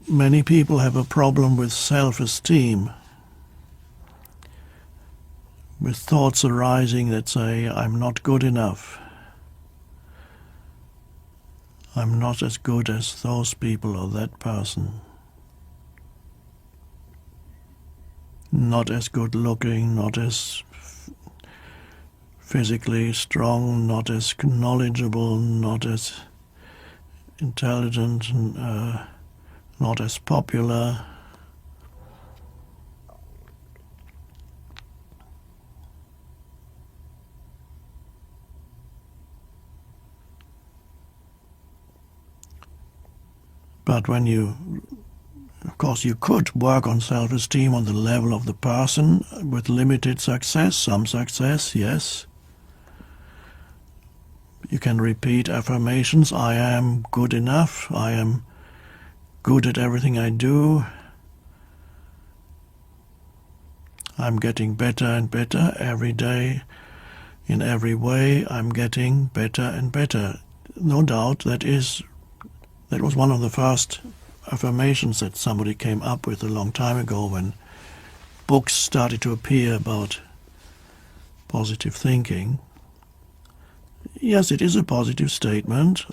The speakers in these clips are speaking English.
many people have a problem with self-esteem, with thoughts arising that say, I'm not good enough. I'm not as good as those people or that person. Not as good looking, not as physically strong, not as knowledgeable, not as intelligent, not as popular. But when of course you could work on self-esteem on the level of the person with limited success, some success, yes. You can repeat affirmations, I am good enough, I am good at everything I do, I'm getting better and better every day, in every way I'm getting better and better. No doubt that was one of the first affirmations that somebody came up with a long time ago when books started to appear about positive thinking. Yes, it is a positive statement.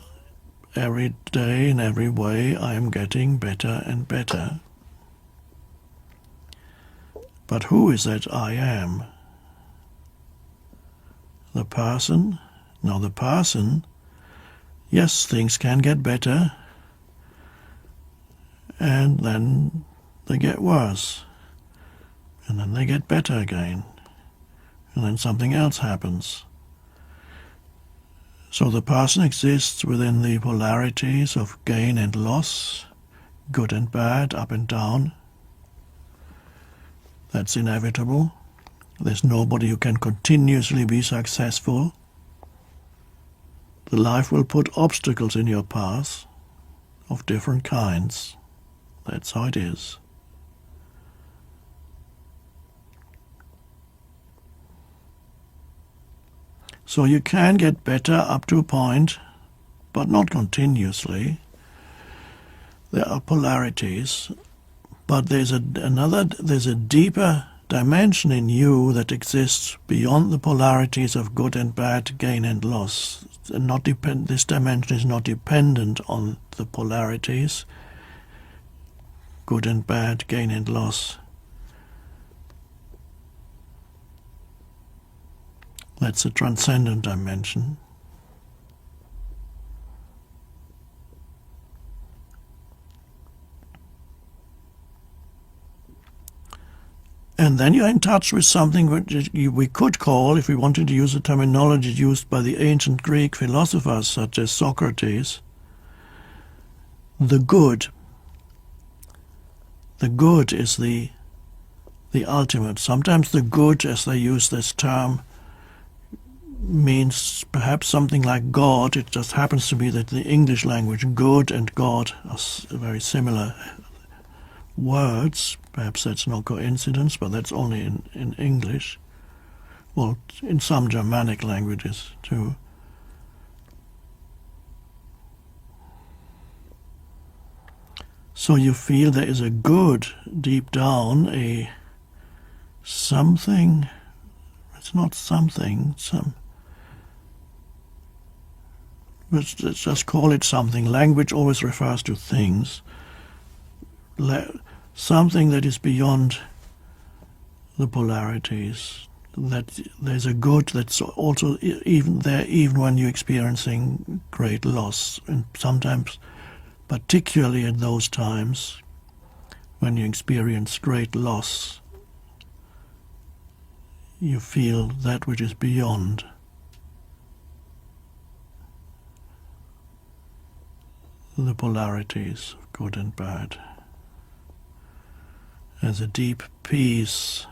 Every day, in every way, I am getting better and better. But who is that I am? The person? No, the person, yes, things can get better, and then they get worse, and then they get better again, and then something else happens. So the person exists within the polarities of gain and loss, good and bad, up and down. That's inevitable. There's nobody who can continuously be successful. The life will put obstacles in your path of different kinds. That's how it is. So you can get better up to a point, but not continuously. There are polarities, but there's a deeper dimension in you that exists beyond the polarities of good and bad, gain and loss. This dimension is not dependent on the polarities, good and bad, gain and loss. That's a transcendent dimension. And then you're in touch with something which we could call, if we wanted to use the terminology used by the ancient Greek philosophers such as Socrates, the good. The good is the ultimate. Sometimes the good, as they use this term, means perhaps something like God. It just happens to be that in the English language, good and God are very similar words. Perhaps that's no coincidence, but that's only in English. Well, in some Germanic languages too. So you feel there is a good deep down, a something. It's not something, let's just call it something. Language always refers to things. Something that is beyond the polarities. That there's a good that's also even there, even when you're experiencing great loss. And sometimes, particularly at those times, when you experience great loss, you feel that which is beyond. The polarities of good and bad. There's a deep peace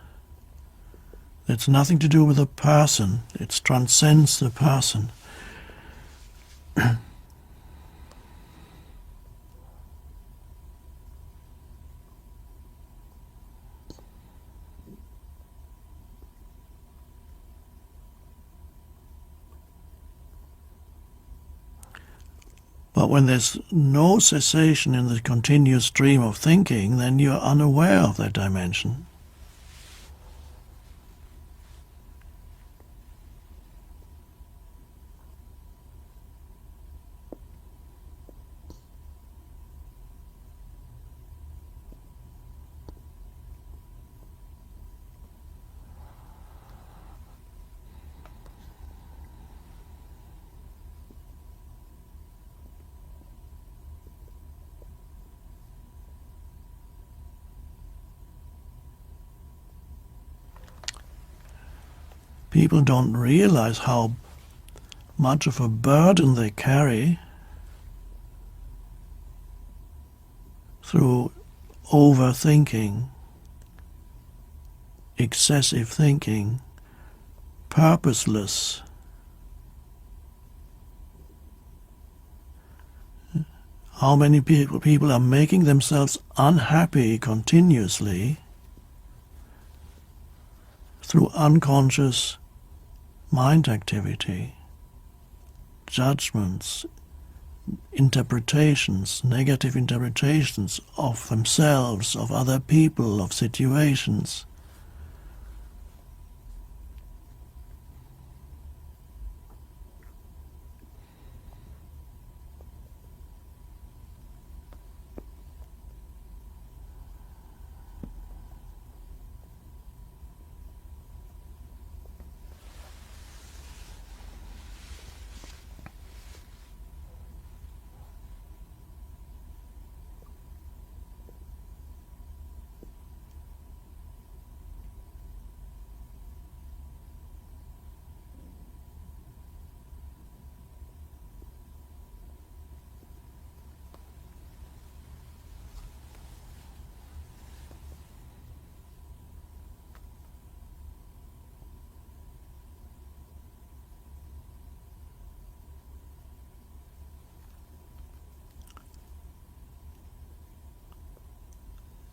that's nothing to do with a person. It transcends the person. But when there's no cessation in the continuous stream of thinking, then you're unaware of that dimension. People don't realize how much of a burden they carry through overthinking, excessive thinking, purposeless. How many people are making themselves unhappy continuously through unconscious mind activity, judgments, interpretations, negative interpretations of themselves, of other people, of situations.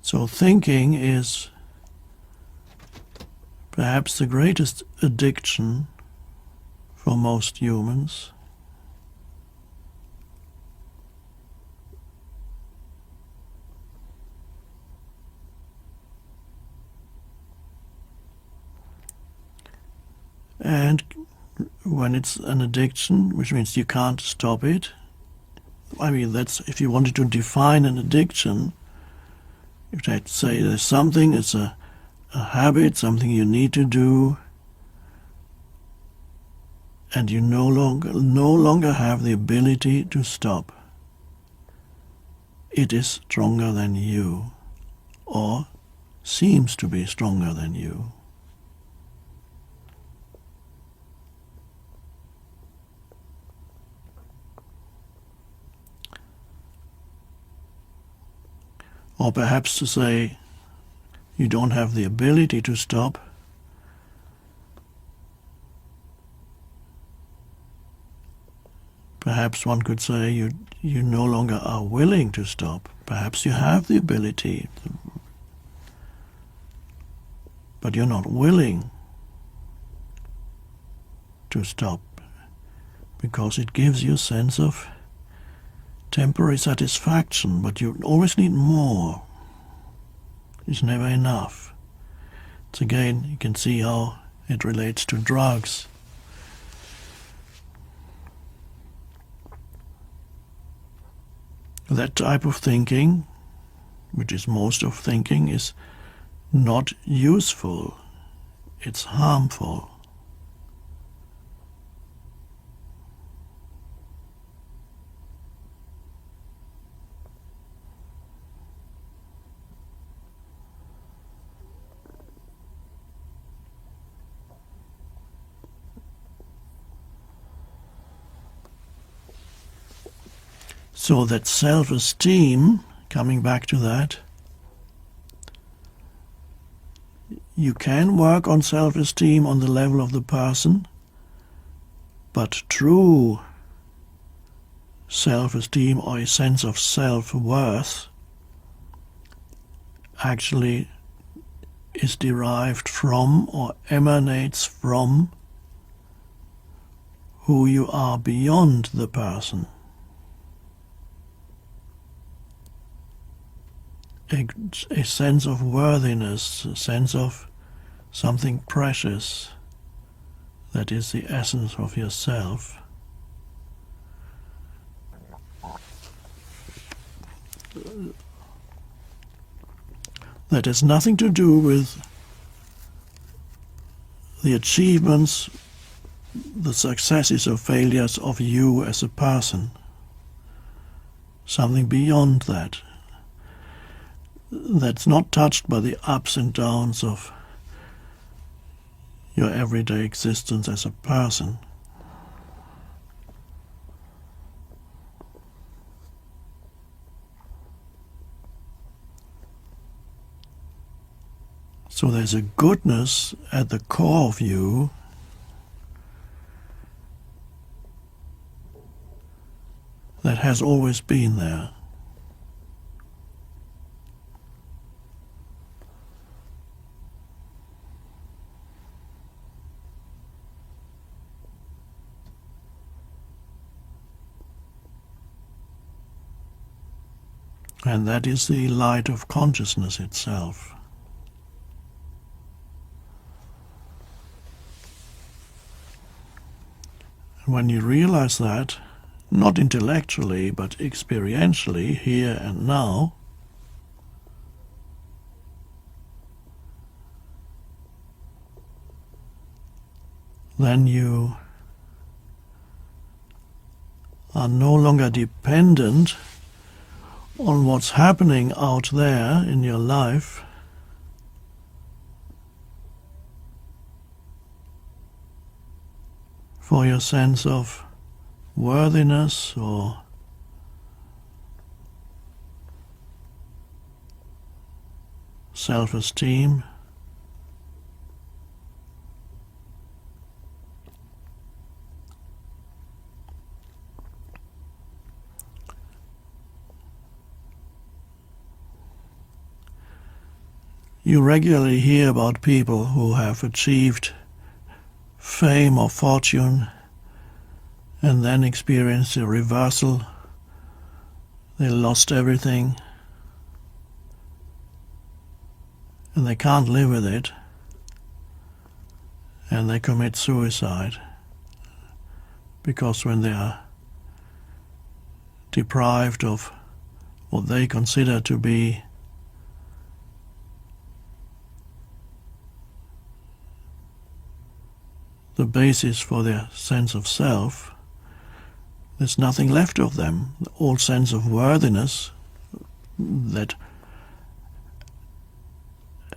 So thinking is perhaps the greatest addiction for most humans. And when it's an addiction, which means you can't stop it, I mean, that's, if you wanted to define an addiction, you'd have to say there's something, it's a habit, something you need to do, and you no longer have the ability to stop. It is stronger than you, or seems to be stronger than you. Or perhaps to say you don't have the ability to stop, perhaps one could say you no longer are willing to stop. Perhaps you have the ability, but you're not willing to stop because it gives you a sense of temporary satisfaction, but you always need more. It's never enough. It's again, you can see how it relates to drugs. That type of thinking, which is most of thinking, is not useful. It's harmful. So that self-esteem, coming back to that, you can work on self-esteem on the level of the person, but true self-esteem or a sense of self-worth actually is derived from or emanates from who you are beyond the person. a sense of worthiness, a sense of something precious that is the essence of yourself. That has nothing to do with the achievements, the successes or failures of you as a person. Something beyond that. That's not touched by the ups and downs of your everyday existence as a person. So there's a goodness at the core of you that has always been there. And that is the light of consciousness itself. When you realize that, not intellectually but experientially, here and now, then you are no longer dependent on what's happening out there in your life, for your sense of worthiness or self-esteem. You regularly hear about people who have achieved fame or fortune and then experience a reversal. They lost everything and they can't live with it, and they commit suicide, because when they are deprived of what they consider to be the basis for their sense of self, there's nothing left of them. All sense of worthiness that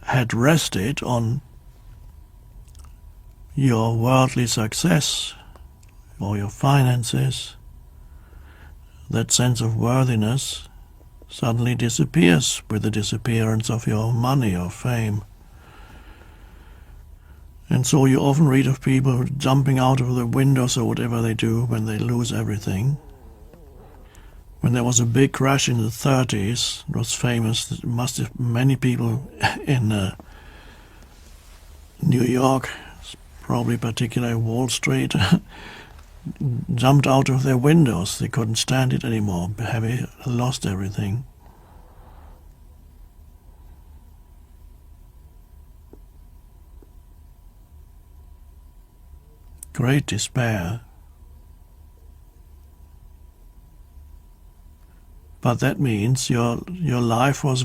had rested on your worldly success or your finances, that sense of worthiness suddenly disappears with the disappearance of your money or fame. And so you often read of people jumping out of the windows or whatever they do when they lose everything. When there was a big crash in the 30s, it was famous, many people in New York, probably particularly Wall Street, jumped out of their windows. They couldn't stand it anymore, having lost everything. Great despair. But that means your life was